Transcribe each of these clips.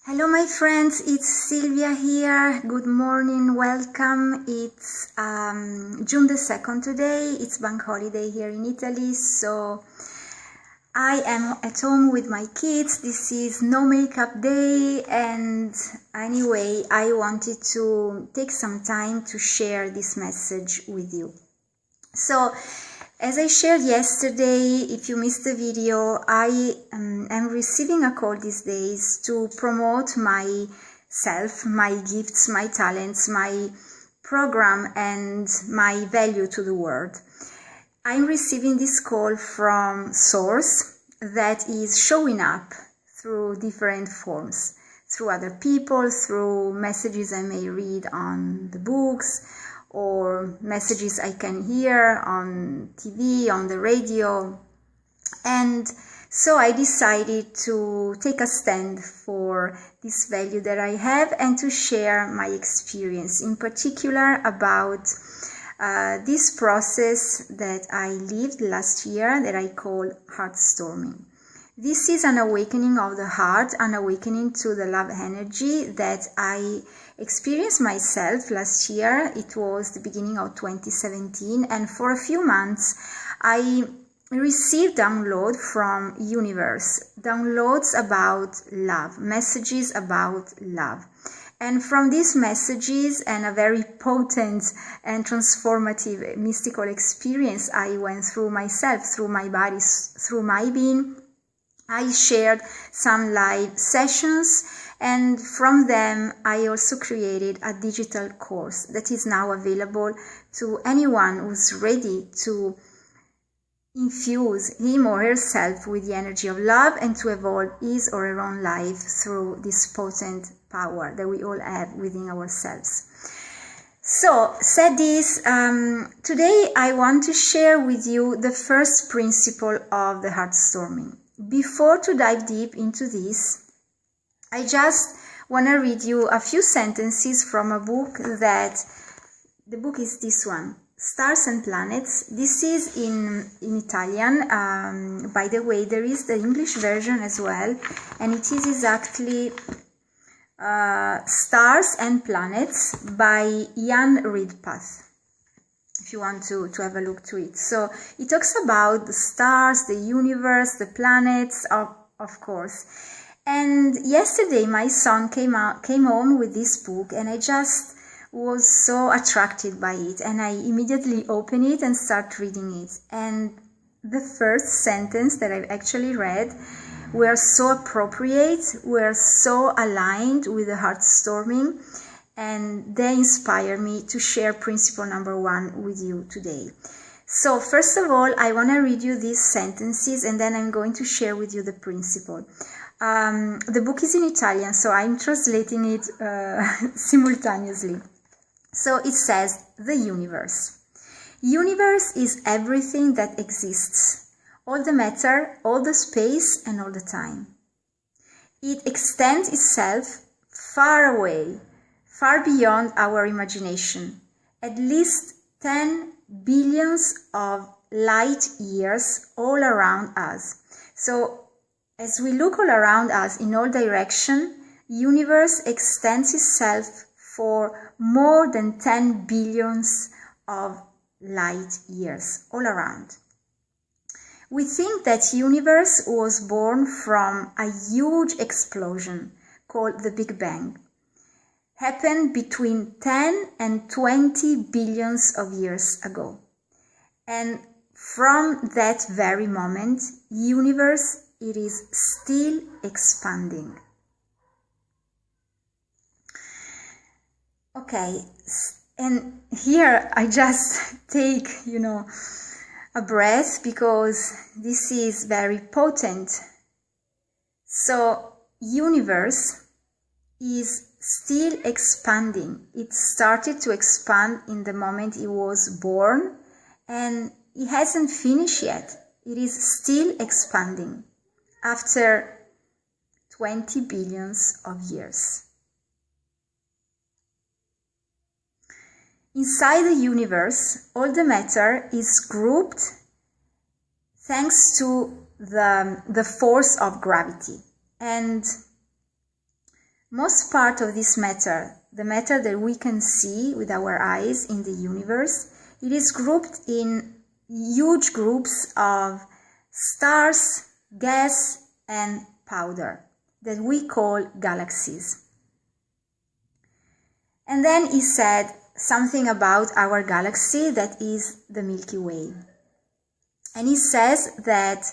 Hello my friends, it's Silvia here. Good morning, welcome. It's June the 2nd today. It's bank holiday here in Italy, so I am at home with my kids. This is no makeup day, and anyway, I wanted to take some time to share this message with you. So, as I shared yesterday, if you missed the video, I am receiving a call these days to promote myself, my gifts, my talents, my program, and my value to the world. I'm receiving this call from Source that is showing up through different forms, through other people, through messages I may read on the books, or messages I can hear on TV, on the radio. And so I decided to take a stand for this value that I have and to share my experience, in particular about this process that I lived last year that I call Heartstorming. This is an awakening of the heart, an awakening to the love energy that I experienced myself last year. It was the beginning of 2017, and for a few months I received download from universe, downloads about love, messages about love. And from these messages and a very potent and transformative mystical experience I went through myself, through my body, through my being, I shared some live sessions, and from them I also created a digital course that is now available to anyone who's ready to infuse him or herself with the energy of love and to evolve his or her own life through this potent power that we all have within ourselves. So, said this, today I want to share with you the first principle of the Heartstorming. Before to dive deep into this, I just want to read you a few sentences from a book that, the book is this one, Stars and Planets. This is in Italian. By the way, there is the English version as well, and it is exactly Stars and Planets by Jan Redpath, if you want to have a look to it. So it talks about the stars, the universe, the planets, of course. And yesterday my son came home with this book, and I just was so attracted by it, and I immediately opened it and started reading it. And the first sentence that I've actually read were so appropriate, were so aligned with the Heartstorming, and they inspire me to share principle number 1 with you today. So first of all, I want to read you these sentences, and then I'm going to share with you the principle. The book is in Italian, so I'm translating it simultaneously. So it says, the universe. Universe is everything that exists, all the matter, all the space, and all the time. It extends itself far away, far beyond our imagination, at least 10 billions of light years all around us. So as we look all around us in all directions, universe extends itself for more than 10 billions of light years all around. We think that universe was born from a huge explosion called the Big Bang. Happened between 10 and 20 billions of years ago. And from that very moment, universe, it is still expanding. Okay, and here I just take, a breath, because this is very potent. So, universe is still expanding. It started to expand in the moment it was born, and it hasn't finished yet. It is still expanding after 20 billions of years. Inside the universe, all the matter is grouped thanks to the force of gravity. And most part of this matter, the matter that we can see with our eyes in the universe, it is grouped in huge groups of stars, gas, and powder that we call galaxies. And then he said something about our galaxy, that is the Milky Way. And he says that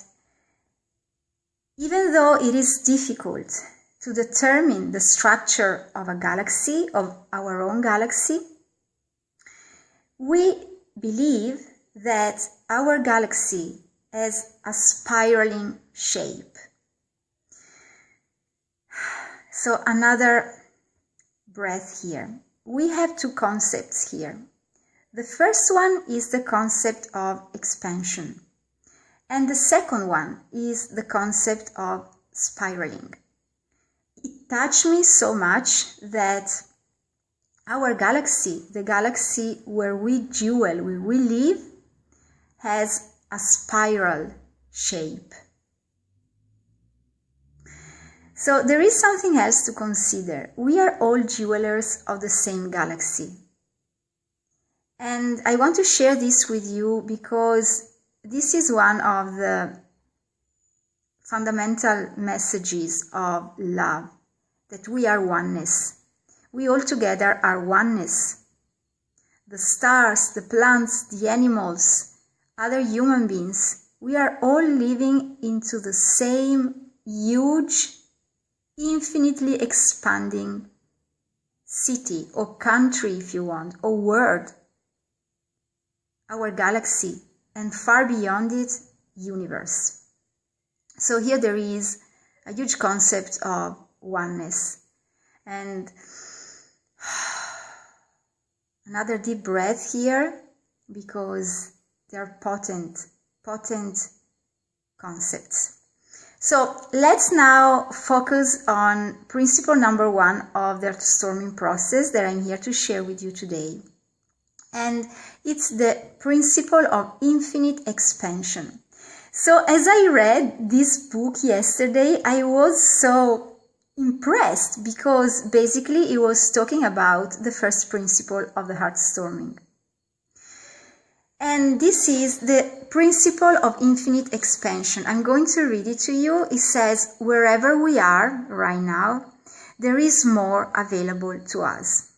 even though it is difficult to determine the structure of a galaxy, of our own galaxy, we believe that our galaxy has a spiraling shape. So another breath here. We have two concepts here. The first one is the concept of expansion, and the second one is the concept of spiraling. It touched me so much that our galaxy, the galaxy where we dwell, where we live, has a spiral shape. So there is something else to consider. We are all dwellers of the same galaxy. And I want to share this with you because this is one of the fundamental messages of love, that we are oneness. We all together are oneness. The stars, the plants, the animals, other human beings, we are all living into the same huge, infinitely expanding city or country, if you want, or world, our galaxy, and far beyond it, universe. So here there is a huge concept of oneness. And another deep breath here, because they are potent concepts. So let's now focus on principle number 1 of the Heartstorming process that I'm here to share with you today. And it's the principle of infinite expansion. So as I read this book yesterday, I was so impressed because basically it was talking about the first principle of the Heartstorming. And this is the principle of infinite expansion. I'm going to read it to you. It says, wherever we are right now, there is more available to us.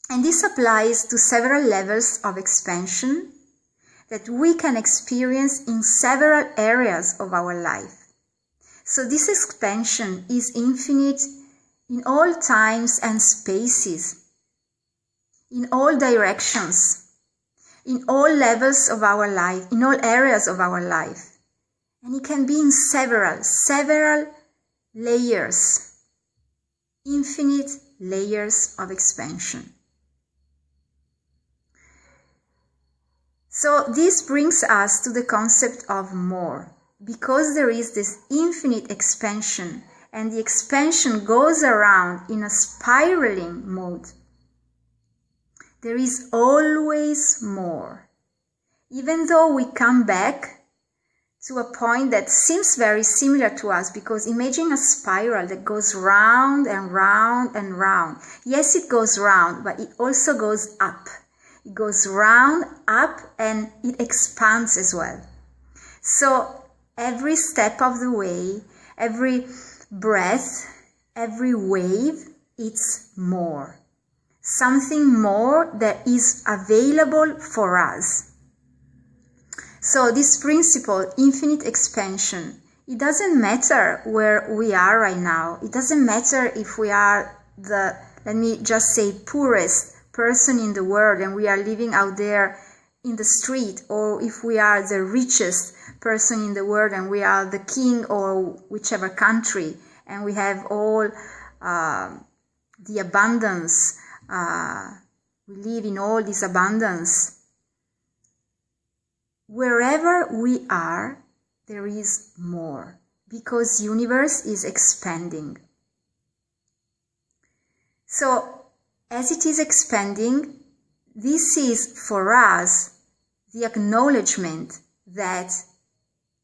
And this applies to several levels of expansion that we can experience in several areas of our life. So this expansion is infinite in all times and spaces, in all directions, in all levels of our life, in all areas of our life. And it can be in several layers, infinite layers of expansion. So this brings us to the concept of more, because there is this infinite expansion and the expansion goes around in a spiraling mode. There is always more. Even though we come back to a point that seems very similar to us, because imagine a spiral that goes round and round and round. Yes, it goes round, but it also goes up. It goes round, up, and it expands as well. So every step of the way, every breath, every wave, it's more. Something more that is available for us. So this principle, infinite expansion, it doesn't matter where we are right now. It doesn't matter if we are the, let me just say, poorest person in the world and we are living out there in the street, or if we are the richest person in the world and we are the king or whichever country and we have all the abundance. We live in all this abundance. Wherever we are, there is more, because universe is expanding. So, as it is expanding, this is for us the acknowledgement that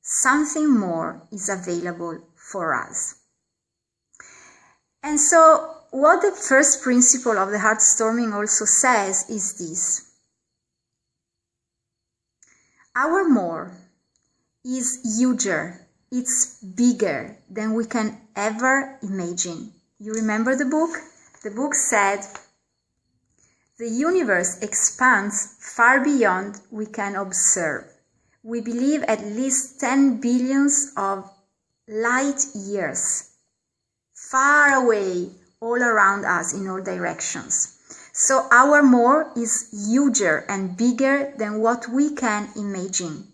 something more is available for us. And so what the first principle of the Heartstorming also says is this. Our more is huger, it's bigger than we can ever imagine. You remember the book? The book said, the universe expands far beyond we can observe. We believe at least 10 billions of light years, far away, all around us in all directions. So our more is huger and bigger than what we can imagine.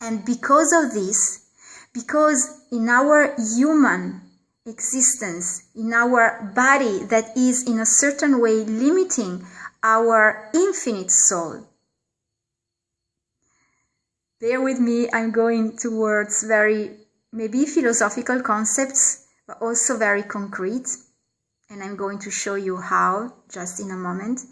And because of this, because in our human existence, in our body that is in a certain way limiting our infinite soul. Bear with me, I'm going towards very maybe philosophical concepts, but also very concrete. And I'm going to show you how just in a moment.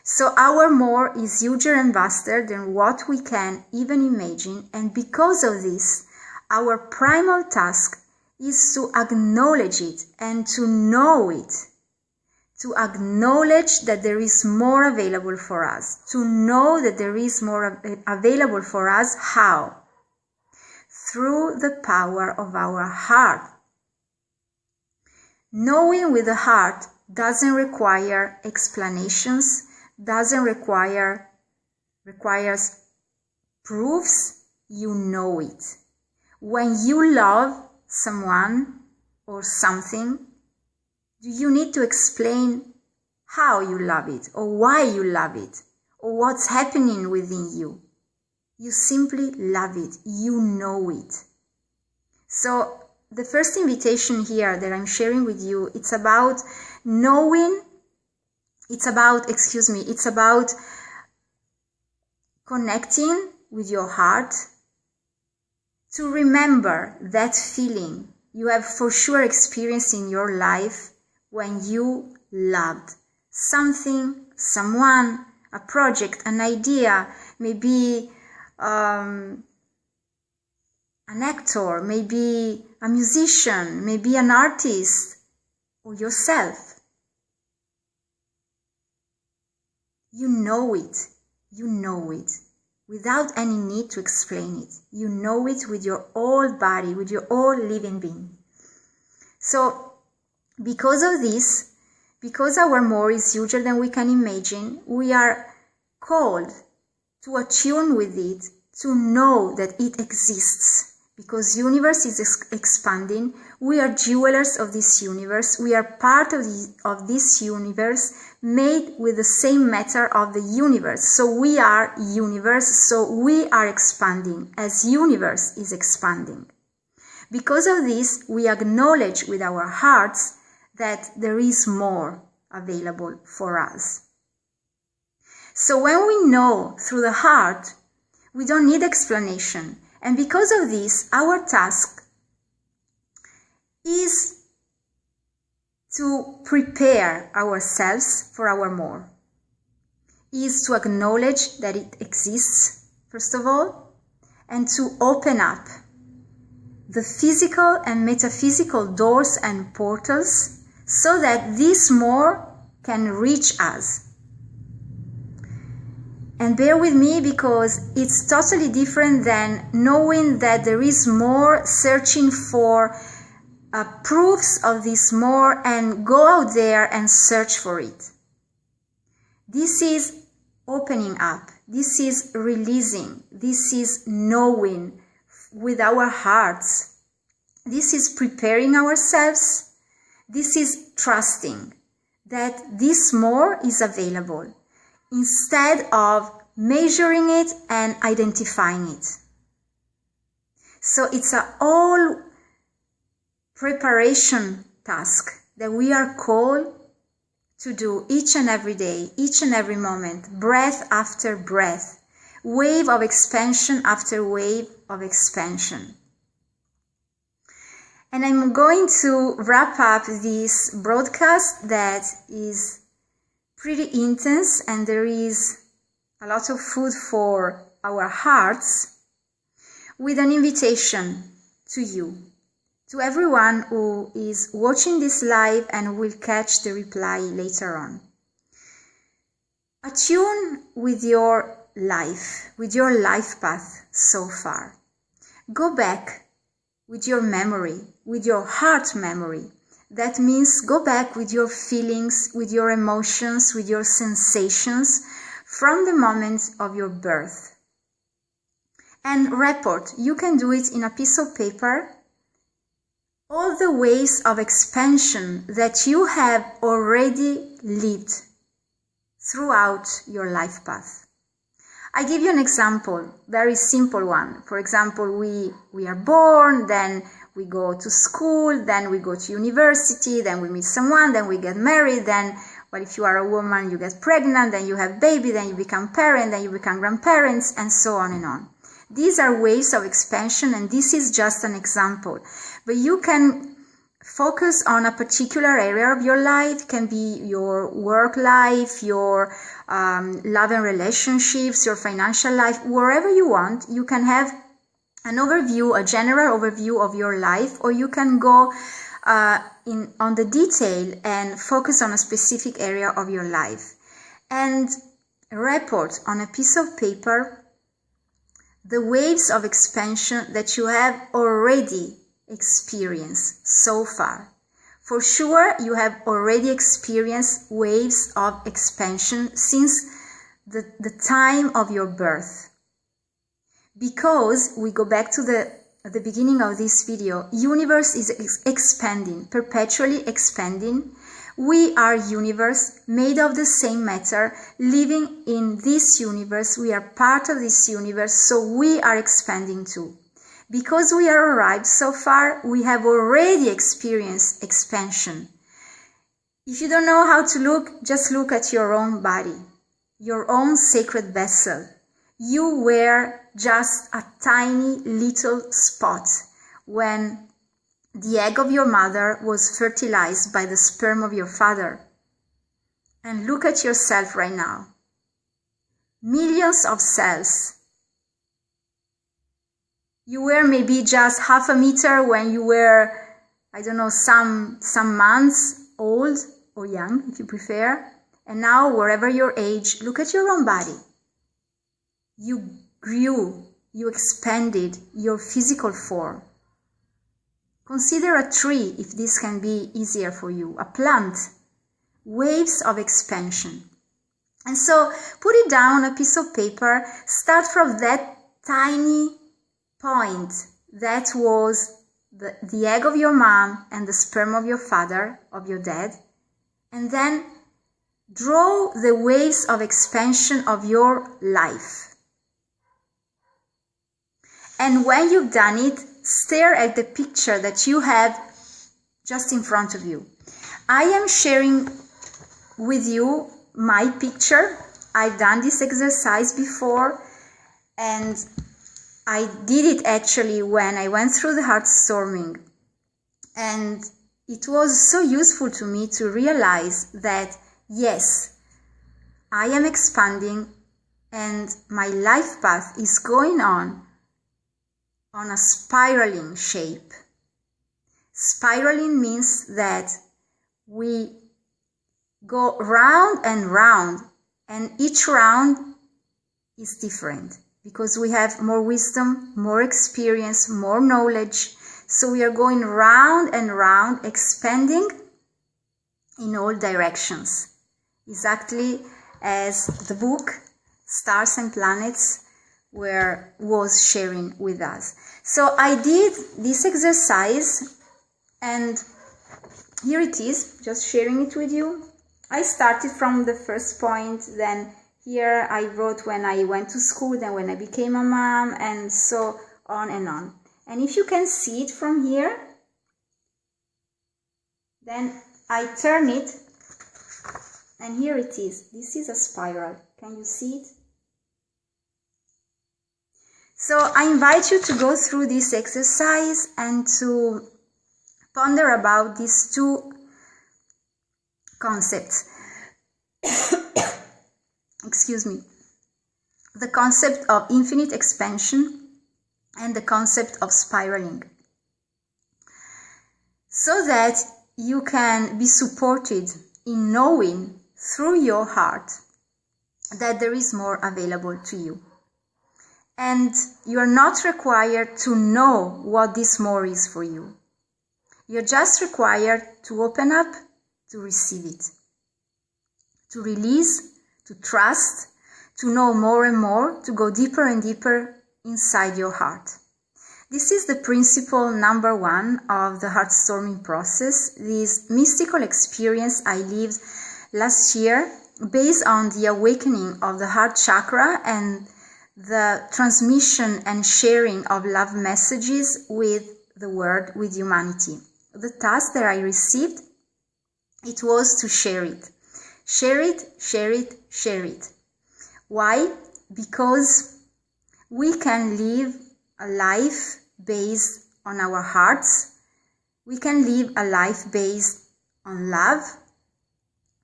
So our more is huger and vaster than what we can even imagine. And because of this, our primal task is to acknowledge it and to know it, to acknowledge that there is more available for us, to know that there is more available for us. How? Through the power of our heart. Knowing with the heart doesn't require explanations, requires proofs. You know it. When you love someone or something, do you need to explain how you love it or why you love it or what's happening within you? You simply love it. You know it. So the first invitation here that I'm sharing with you, it's about knowing, it's about connecting with your heart, to remember that feeling you have for sure experienced in your life when you loved something, someone, a project, an idea, maybe an actor, maybe a musician, maybe an artist, or yourself. You know it. You know it. Without any need to explain it. You know it with your whole body, with your whole living being. So, because of this, because our more is huger than we can imagine, we are called to attune with it, to know that it exists. Because universe is expanding, we are jewelers of this universe, we are part of this universe, made with the same matter of the universe. So we are universe, so we are expanding as universe is expanding. Because of this, we acknowledge with our hearts that there is more available for us. So when we know through the heart, we don't need explanation. And because of this, our task is to prepare ourselves for our more, is to acknowledge that it exists, first of all, and to open up the physical and metaphysical doors and portals so that this more can reach us. And bear with me because it's totally different than knowing that there is more, searching for proofs of this more and go out there and search for it. This is opening up. This is releasing. This is knowing with our hearts. This is preparing ourselves. This is trusting that this more is available, instead of measuring it and identifying it. So it's a all preparation task that we are called to do each and every day, each and every moment, breath after breath, wave of expansion after wave of expansion. And I'm going to wrap up this broadcast that is pretty intense, and there is a lot of food for our hearts, with an invitation to you to everyone who is watching this live and will catch the reply later on. Attune with your life path so far. Go back with your memory, with your heart memory. That means go back with your feelings, with your emotions, with your sensations from the moment of your birth. And report, you can do it in a piece of paper, all the ways of expansion that you have already lived throughout your life path. I give you an example, very simple one. For example, we are born, then we go to school, then we go to university, then we meet someone, then we get married, then, well, if you are a woman, you get pregnant, then you have baby, then you become parent, then you become grandparents, and so on and on. These are ways of expansion, and this is just an example. But you can focus on a particular area of your life, can be your work life, your love and relationships, your financial life, wherever you want. You can have an overview, a general overview of your life, or you can go on the detail and focus on a specific area of your life. And report on a piece of paper the waves of expansion that you have already experienced so far. For sure, you have already experienced waves of expansion since the time of your birth. Because we go back to the beginning of this video, universe is expanding, perpetually expanding. We are universe made of the same matter, living in this universe. We are part of this universe, so we are expanding too. Because we are arrived so far, we have already experienced expansion. If you don't know how to look, just look at your own body, your own sacred vessel. You were just a tiny little spot when the egg of your mother was fertilized by the sperm of your father. And look at yourself right now. Millions of cells. You were maybe just half a meter when you were, I don't know, some months old or young, if you prefer. And now, wherever your age, look at your own body. You grew, you expanded your physical form. Consider a tree, if this can be easier for you, a plant, waves of expansion. And so put it down on a piece of paper, start from that tiny point that was the egg of your mom and the sperm of your father, of your dad, and then draw the waves of expansion of your life. And when you've done it, stare at the picture that you have just in front of you. I am sharing with you my picture. I've done this exercise before, and I did it actually when I went through the Heartstorming. And it was so useful to me to realize that, yes, I am expanding and my life path is going on a spiraling shape. Spiraling means that we go round and round, and each round is different because we have more wisdom, more experience, more knowledge. So we are going round and round, expanding in all directions, exactly as the book Stars and Planets was sharing with us. So I did this exercise, and here it is, just sharing it with you. I started from the first point, then here I wrote when I went to school, then when I became a mom, and so on and on. And if you can see it from here, then I turn it, and here it is. This is a spiral. Can you see it? So I invite you to go through this exercise and to ponder about these two concepts. Excuse me. The concept of infinite expansion and the concept of spiraling. so that you can be supported in knowing through your heart that there is more available to you. And you are not required to know what this more is for you. You're just required to open up, to receive it, to release, to trust, to know more and more, to go deeper and deeper inside your heart. This is the principle number 1 of the Heartstorming process, this mystical experience I lived last year based on the awakening of the heart chakra and the transmission and sharing of love messages with the world, with humanity. The task that I received, it was to share it. Share it, share it, share it. Why? Because we can live a life based on our hearts. We can live a life based on love.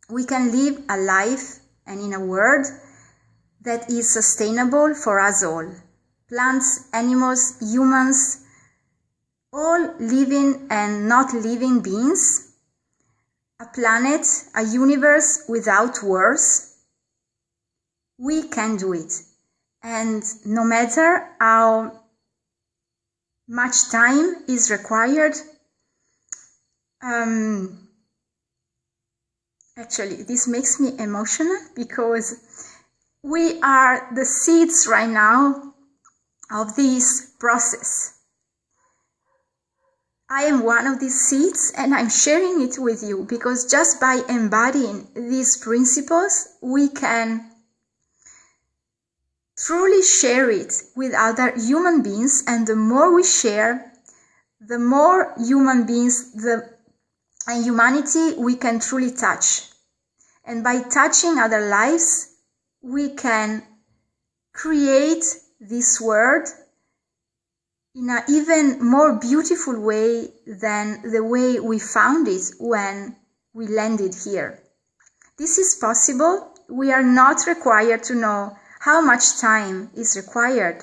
We can live a life and in a world that is sustainable for us all. Plants, animals, humans, all living and not living beings. A planet, a universe without wars. We can do it. And no matter how much time is required, actually this makes me emotional because we are the seeds right now of this process. I am one of these seeds and I'm sharing it with you because just by embodying these principles, we can truly share it with other human beings, and the more we share, the more human beings and humanity we can truly touch. And by touching other lives, we can create this world in an even more beautiful way than the way we found it when we landed here. This is possible. We are not required to know how much time is required.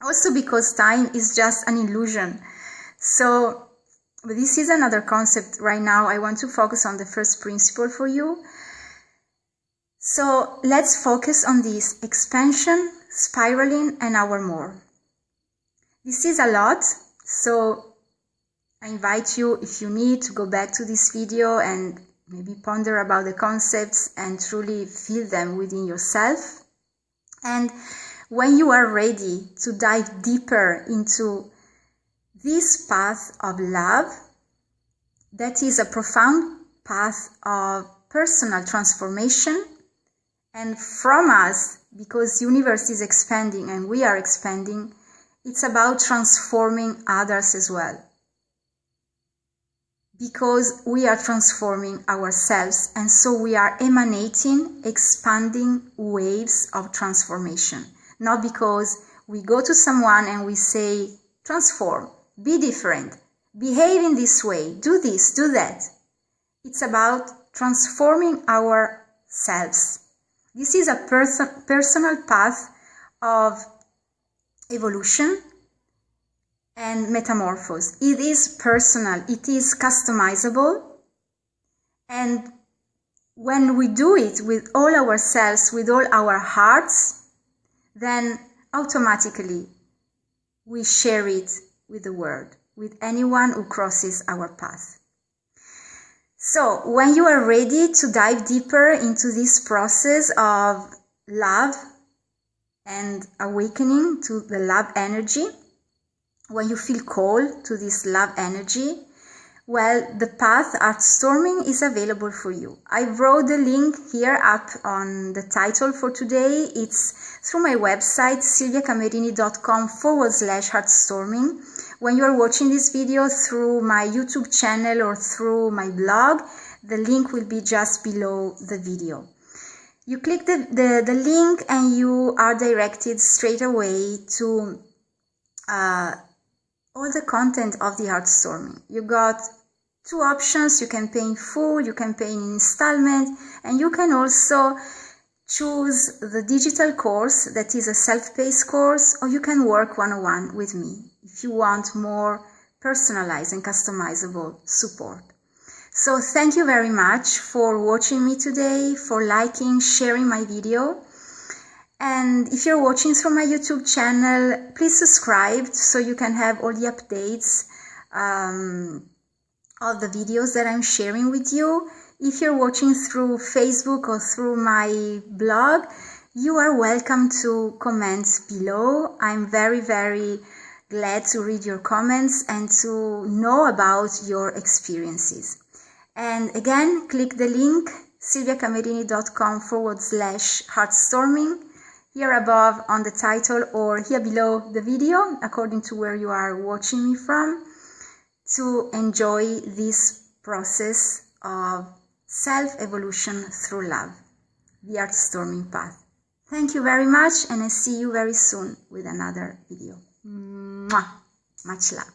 Also because time is just an illusion. So this is another concept right now. I want to focus on the first principle for you. So let's focus on this expansion, spiraling, and our more. This is a lot, so I invite you, if you need, to go back to this video and maybe ponder about the concepts and truly feel them within yourself. And when you are ready to dive deeper into this path of love, that is a profound path of personal transformation, and from us, because the universe is expanding and we are expanding, it's about transforming others as well. Because we are transforming ourselves, and so we are emanating, expanding waves of transformation. Not because we go to someone and we say, transform, be different, behave in this way, do this, do that. It's about transforming ourselves. This is a personal path of evolution and metamorphosis. It is personal, it is customizable, and when we do it with all ourselves, with all our hearts, then automatically we share it with the world, with anyone who crosses our path. So when you are ready to dive deeper into this process of love and awakening to the love energy, when you feel called to this love energy, well, the path Heartstorming is available for you. I wrote the link here up on the title for today. It's through my website, silviacamerini.com/Heartstorming. When you are watching this video through my YouTube channel or through my blog, the link will be just below the video. You click the link and you are directed straight away to all the content of the Heartstorming. You got two options. You can pay in full, you can pay in installment, and you can also choose the digital course that is a self-paced course, or you can work one-on-one with me if you want more personalized and customizable support. So thank you very much for watching me today, for liking, sharing my video. And if you're watching through my YouTube channel, please subscribe so you can have all the updates of the videos that I'm sharing with you. If you're watching through Facebook or through my blog, you are welcome to comment below. I'm very, very glad to read your comments and to know about your experiences. And again, click the link silviacamerini.com/heartstorming here above on the title or here below the video, according to where you are watching me from, to enjoy this process of self-evolution through love, the Heartstorming path. Thank you very much, and I see you very soon with another video. Mwah! Much love.